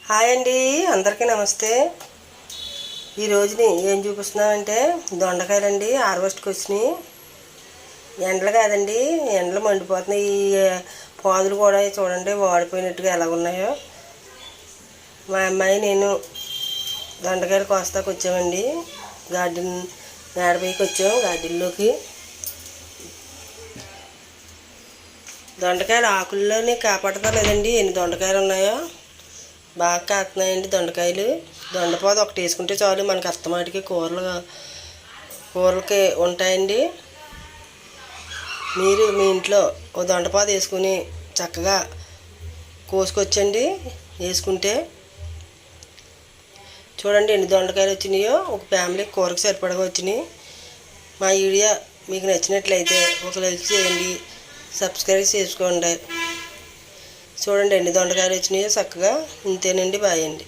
Hi అండి, అందరికీ నమస్తే. ఈ రోజుని ఏం చూపిస్తున్నామంటే దొండకాయలండి. హార్వెస్ట్కి వచ్చినాయి. ఎండలు కాదండి, ఎండలు మండిపోతున్నాయి. ఈ పాదులు కూడా చూడండి వాడిపోయినట్టుగా ఎలా ఉన్నాయో. మా అమ్మాయి నేను దొండకాయలు కోస్తాకు వచ్చామండి. గార్డెన్ మేడపైకి వచ్చాము. గార్డెన్లోకి దొండకాయలు ఆకుల్లోనే కాపాడుతా లేదండి. ఎన్ని దొండకాయలు ఉన్నాయో. బాగా కాస్తున్నాయండి దొండకాయలు. దొండపాదు ఒకటి వేసుకుంటే చాలు, మనకు అస్తమాటికి కూరలకి ఉంటాయండి. మీరు మీ ఇంట్లో ఓ దొండపాదు వేసుకుని చక్కగా కోసుకొచ్చండి. వేసుకుంటే చూడండి ఎన్ని దొండకాయలు వచ్చినాయో. ఒక ఫ్యామిలీకి కూరకు సరిపడగా వచ్చినాయి. మా వీడియో మీకు నచ్చినట్లయితే ఒక లైక్ చేయండి, సబ్స్క్రైబ్ చేసుకోండి. చూడండి ఎన్ని దొండకాయలు వచ్చినాయో చక్కగా. ఇంతేనండి, బాయ్ అండి.